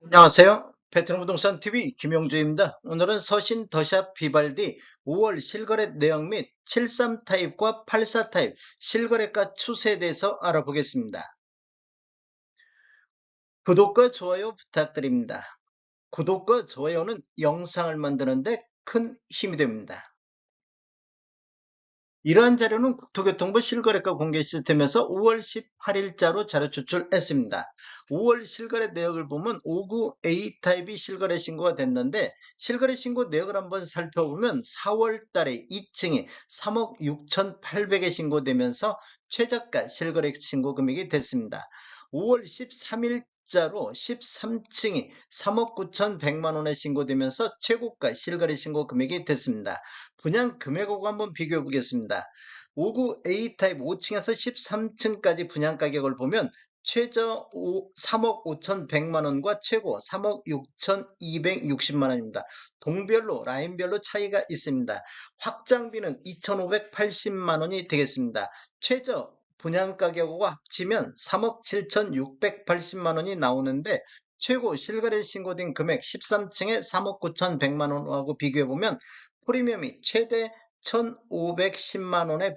안녕하세요. 베트남 부동산 TV 김용주입니다. 오늘은 서신 더샵 비발디 5월 실거래 내용 및 73 타입과 84 타입 실거래가 추세에 대해서 알아보겠습니다. 구독과 좋아요 부탁드립니다. 구독과 좋아요는 영상을 만드는데 큰 힘이 됩니다. 이러한 자료는 국토교통부 실거래가 공개 시스템에서 5월 18일자로 자료 제출했습니다. 5월 실거래 내역을 보면 59 A타입이 실거래 신고가 됐는데 실거래 신고 내역을 한번 살펴보면 4월 달에 2층이 3억 6,800에 신고되면서 최저가 실거래 신고 금액이 됐습니다. 5월 13일자로 13층이 3억 9,100만 원에 신고되면서 최고가 실거래 신고 금액이 됐습니다. 분양 금액하고 한번 비교해 보겠습니다. 59 A타입 5층에서 13층까지 분양 가격을 보면 최저 3억 5,100만 원과 최고 3억 6,260만 원입니다. 동별로 라인별로 차이가 있습니다. 확장비는 2,580만 원이 되겠습니다. 최저 분양 가격과 합치면 3억 7,680만 원이 나오는데 최고 실거래 신고된 금액 13층에 3억 9,100만 원하고 비교해보면 프리미엄이 최대 1,510만 원의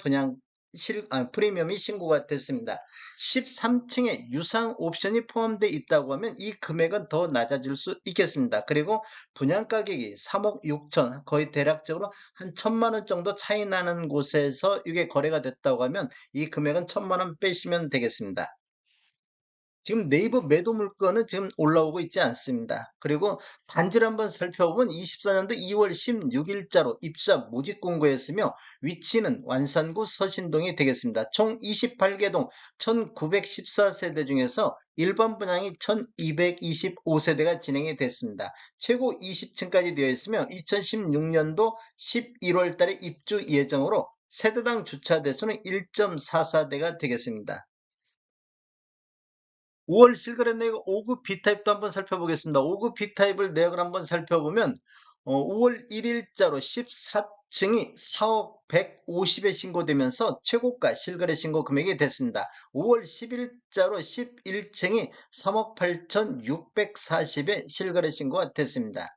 프리미엄이 신고가 됐습니다. 13층에 유상 옵션이 포함되어 있다고 하면 이 금액은 더 낮아질 수 있겠습니다. 그리고 분양 가격이 3억 6천, 거의 대략적으로 한 1,000만 원 정도 차이 나는 곳에서 이게 거래가 됐다고 하면 이 금액은 1,000만 원 빼시면 되겠습니다. 지금 네이버 매도 물건은 지금 올라오고 있지 않습니다. 그리고 단지를 한번 살펴보면 24년도 2월 16일자로 입주자 모집 공고했으며 위치는 완산구 서신동이 되겠습니다. 총 28개 동 1914세대 중에서 일반 분양이 1225세대가 진행이 됐습니다. 최고 20층까지 되어 있으며 2016년도 11월 달에 입주 예정으로 세대당 주차 대수는 1.44대가 되겠습니다. 5월 실거래 내역 5급 B타입도 한번 살펴보겠습니다. 5급 B타입을 내역을 한번 살펴보면 5월 1일자로 14층이 4억 150에 신고되면서 최고가 실거래 신고 금액이 됐습니다. 5월 10일자로 11층이 3억 8,640에 실거래 신고가 됐습니다.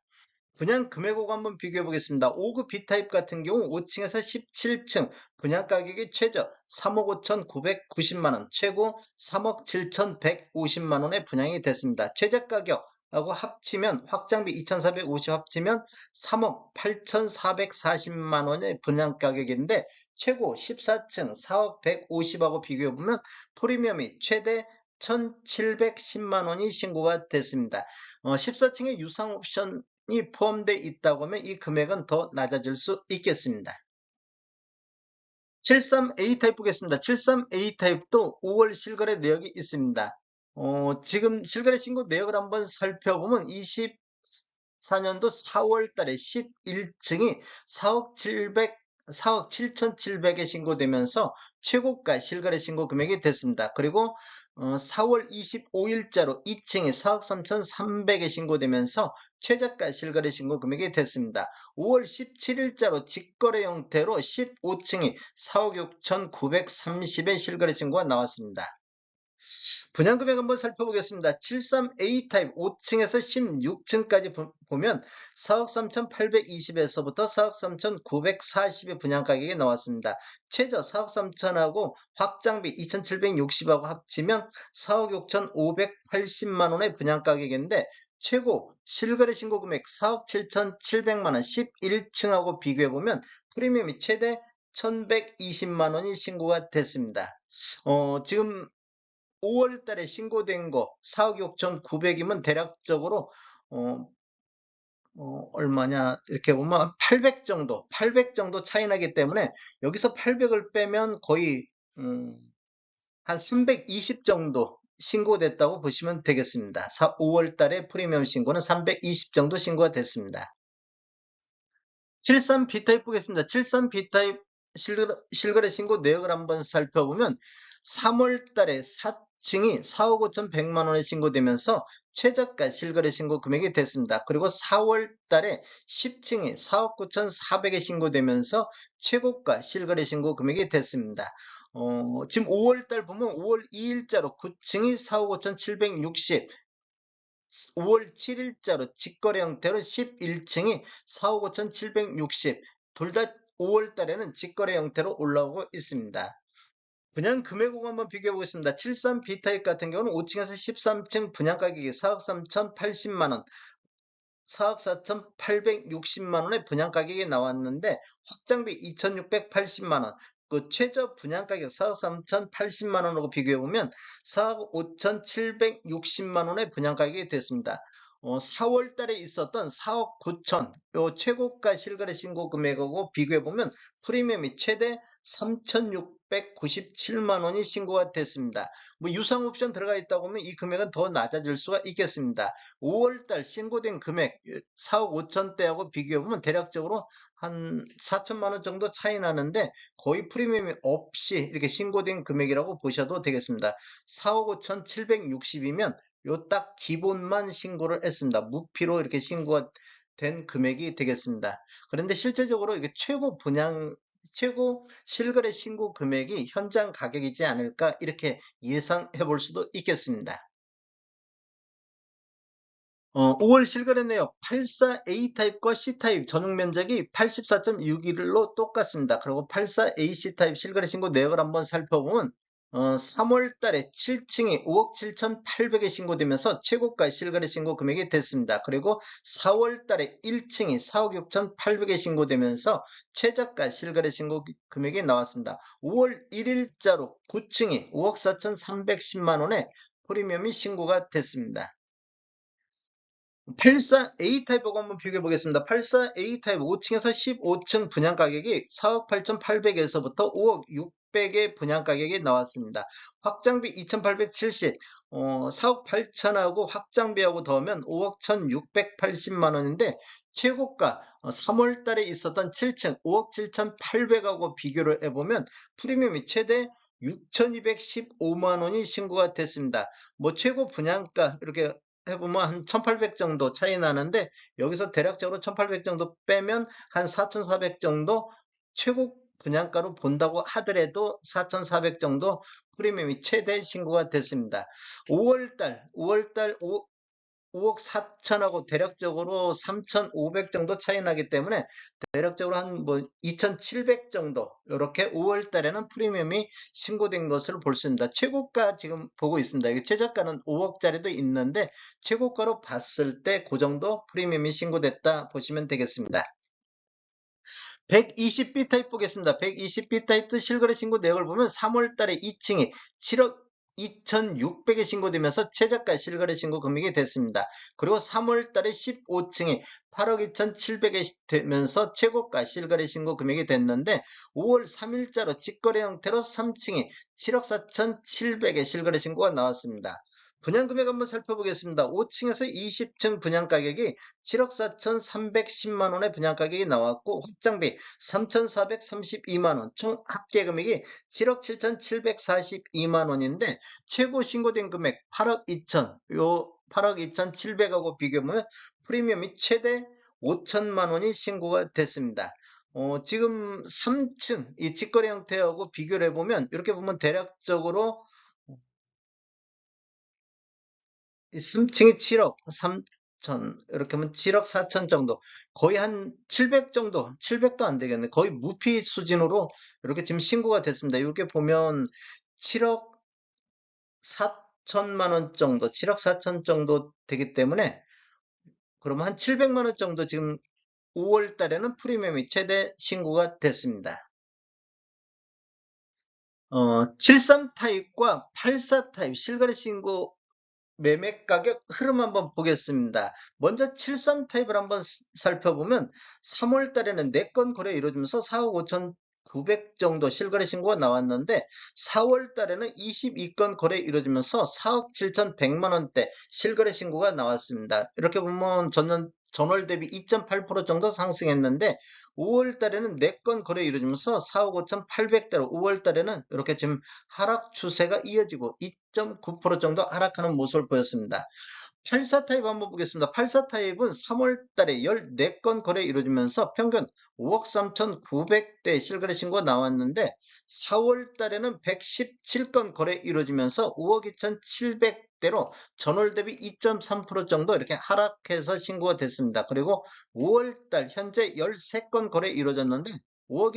분양 금액하고 한번 비교해 보겠습니다. 5급 B타입 같은 경우 5층에서 17층 분양 가격이 최저 3억 5,990만 원, 최고 3억 7,150만 원에 분양이 됐습니다. 최저 가격하고 합치면 확장비 2,450 합치면 3억 8,440만 원의 분양 가격인데 최고 14층 4억 150하고 비교해 보면 프리미엄이 최대 1,710만 원이 신고가 됐습니다. 14층의 유상 옵션 이 포함되어 있다고 하면 이 금액은 더 낮아질 수 있겠습니다. 73A 타입 보겠습니다. 73A 타입도 5월 실거래 내역이 있습니다. 지금 실거래 신고 내역을 한번 살펴보면 24년도 4월 달에 11층이 4억 7,700에 신고되면서 최고가 실거래 신고 금액이 됐습니다. 그리고 4월 25일자로 2층이 4억 3,300에 신고되면서 최저가 실거래 신고 금액이 됐습니다. 5월 17일자로 직거래 형태로 15층이 4억 6,930에 실거래 신고가 나왔습니다. 분양금액 한번 살펴보겠습니다. 73A 타입 5층에서 16층까지 보면 4억 3,820에서부터 4억 3,940의 분양가격이 나왔습니다. 최저 4억 3천하고 확장비 2,760하고 합치면 4억 6,580만원의 분양가격인데 최고 실거래 신고금액 4억 7,700만원 11층하고 비교해보면 프리미엄이 최대 1,120만원이 신고가 됐습니다. 지금 5월 달에 신고된 거 4억 6,900이면 대략적으로 어, 얼마냐 이렇게 보면 800 정도 차이 나기 때문에 여기서 800을 빼면 거의 한 320 정도 신고됐다고 보시면 되겠습니다. 5월 달에 프리미엄 신고는 320 정도 신고가 됐습니다. 73B타입 보겠습니다. 73B타입 실거래 신고 내역을 한번 살펴보면 3월 달에 4층이 4억 5,100만 원에 신고되면서 최저가 실거래 신고 금액이 됐습니다. 그리고 4월 달에 10층이 4억 9,400에 신고되면서 최고가 실거래 신고 금액이 됐습니다. 지금 5월 달 보면 5월 2일자로 9층이 4억 5,760, 5월 7일자로 직거래 형태로 11층이 4억 5,760, 둘 다 5월 달에는 직거래 형태로 올라오고 있습니다. 분양 금액하고 한번 비교해 보겠습니다. 73 B타입 같은 경우는 5층에서 13층 분양 가격이 4억 3,080만원, 4억 4,860만원의 분양 가격이 나왔는데 확장비 2,680만원, 그 최저 분양 가격 4억 3,080만원하고 비교해보면 4억 5,760만원의 분양 가격이 됐습니다. 4월 달에 있었던 4억 9천, 요 최고가 실거래 신고 금액하고 비교해보면 프리미엄이 최대 3,697만 원이 신고가 됐습니다. 뭐 유상 옵션 들어가 있다고 하면 이 금액은 더 낮아질 수가 있겠습니다. 5월달 신고된 금액 4억 5천대하고 비교해보면 대략적으로 한 4천만 원 정도 차이 나는데 거의 프리미엄이 없이 이렇게 신고된 금액이라고 보셔도 되겠습니다. 4억 5천 760이면 요 딱 기본만 신고를 했습니다. 무피로 이렇게 신고가 된 금액이 되겠습니다. 그런데 실제적으로 이게 최고 실거래 신고 금액이 현장 가격이지 않을까 이렇게 예상해 볼 수도 있겠습니다. 5월 실거래 내역 84A 타입과 C타입 전용 면적이 84.6일로 똑같습니다. 그리고 84AC 타입 실거래 신고 내역을 한번 살펴보면 3월 달에 7층이 5억 7,800에 신고되면서 최고가 실거래 신고 금액이 됐습니다. 그리고 4월 달에 1층이 4억 6,800에 신고되면서 최저가 실거래 신고 금액이 나왔습니다. 5월 1일자로 9층이 5억 4,310만 원에 프리미엄이 신고가 됐습니다. 84A 타입하고 한번 비교해 보겠습니다. 84A 타입 5층에서 15층 분양 가격이 4억 8,800에서부터 5억 600의 분양 가격이 나왔습니다. 확장비 2,870, 4억 8천하고 확장비하고 더하면 5억 1,680만 원인데 최고가 3월 달에 있었던 7층 5억 7,800하고 비교를 해보면 프리미엄이 최대 6,215만 원이 신고가 됐습니다. 뭐 최고 분양가 이렇게 해보면 한 1800 정도 차이 나는데 여기서 대략적으로 1800 정도 빼면 한 4400 정도 최고 분양가로 본다고 하더라도 4400 정도 프리미엄이 최대 신고가 됐습니다. 5월달 5억 4천하고 대략적으로 3,500 정도 차이 나기 때문에 대략적으로 한 뭐 2,700 정도 이렇게 5월 달에는 프리미엄이 신고된 것으로 볼 수 있습니다. 최고가 지금 보고 있습니다. 이게 최저가는 5억짜리도 있는데 최고가로 봤을 때 그 정도 프리미엄이 신고됐다 보시면 되겠습니다. 120B 타입 보겠습니다. 120B 타입도 실거래 신고 내역을 보면 3월 달에 2층이 7억 2,600에 신고되면서 최저가 실거래 신고 금액이 됐습니다. 그리고 3월 달에 15층이 8억 2,700에 되면서 최고가 실거래 신고 금액이 됐는데 5월 3일자로 직거래 형태로 3층이 7억 4,700에 실거래 신고가 나왔습니다. 분양 금액 한번 살펴보겠습니다. 5층에서 20층 분양 가격이 7억 4,310만 원의 분양 가격이 나왔고 확장비 3,432만 원, 총 합계 금액이 7억 7,742만 원인데 최고 신고된 금액 8억 2천, 요 8억 2,700하고 비교하면 프리미엄이 최대 5천만 원이 신고가 됐습니다. 지금 3층 이 직거래 형태하고 비교를 해보면 이렇게 보면 대략적으로 3층이 7억 3천 이렇게 하면 7억 4천 정도 거의 한 700 정도 700도 안 되겠네 거의 무피 수준으로 이렇게 지금 신고가 됐습니다. 이렇게 보면 7억 4천만 원 정도 7억 4천 정도 되기 때문에 그러면 한 700만 원 정도 지금 5월 달에는 프리미엄이 최대 신고가 됐습니다. 73 타입과 84 타입 실거래 신고 매매 가격 흐름 한번 보겠습니다. 먼저 73 타입을 한번 살펴보면 3월 달에는 4건 거래 이루어지면서 4억 5,900 정도 실거래 신고가 나왔는데 4월 달에는 22건 거래 이루어지면서 4억 7,100만 원대 실거래 신고가 나왔습니다. 이렇게 보면 전월 대비 2.8% 정도 상승했는데 5월 달에는 4건 거래 이루어지면서 4억 5,800대로 5월 달에는 이렇게 지금 하락 추세가 이어지고 2.9% 정도 하락하는 모습을 보였습니다. 84 타입 한번 보겠습니다. 84 타입은 3월 달에 14건 거래 이루어지면서 평균 5억 3,900대 실거래 신고가 나왔는데 4월 달에는 117건 거래 이루어지면서 5억 2,700대로 전월 대비 2.3% 정도 이렇게 하락해서 신고가 됐습니다. 그리고 5월 달 현재 13건 거래 이루어졌는데 5억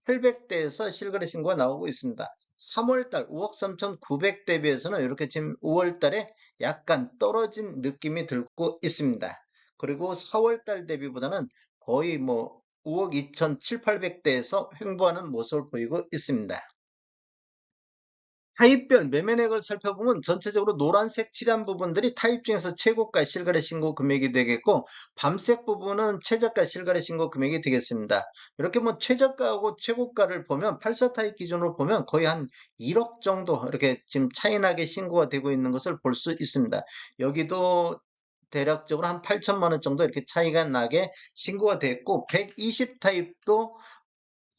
2,800대에서 실거래 신고가 나오고 있습니다. 3월 달 5억 3,900 대비해서는 이렇게 지금 5월 달에 약간 떨어진 느낌이 들고 있습니다. 그리고 4월 달 대비보다는 거의 뭐 5억 2,700~800대에서 횡보하는 모습을 보이고 있습니다. 타입별 매매액을 살펴보면 전체적으로 노란색 칠한 부분들이 타입 중에서 최고가 실거래 신고 금액이 되겠고, 밤색 부분은 최저가 실거래 신고 금액이 되겠습니다. 이렇게 뭐 최저가하고 최고가를 보면 84 타입 기준으로 보면 거의 한 1억 정도 이렇게 지금 차이나게 신고가 되고 있는 것을 볼 수 있습니다. 여기도 대략적으로 한 8천만 원 정도 이렇게 차이가 나게 신고가 됐고, 120 타입도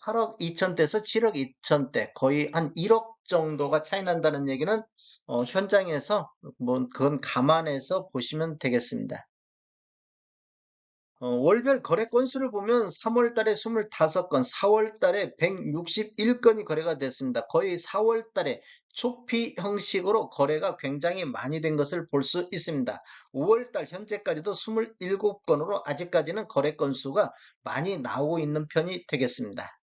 8억 2천대에서 7억 2천대, 거의 한 1억 정도가 차이 난다는 얘기는 현장에서 뭐 그건 감안해서 보시면 되겠습니다. 월별 거래 건수를 보면 3월 달에 25건, 4월 달에 161건이 거래가 됐습니다. 거의 4월 달에 초피 형식으로 거래가 굉장히 많이 된 것을 볼 수 있습니다. 5월 달 현재까지도 27건으로 아직까지는 거래 건수가 많이 나오고 있는 편이 되겠습니다.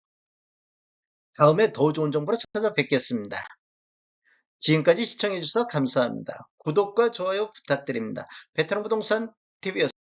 다음에 더 좋은 정보로 찾아뵙겠습니다. 지금까지 시청해주셔서 감사합니다. 구독과 좋아요 부탁드립니다. 베테랑 부동산 TV였습니다.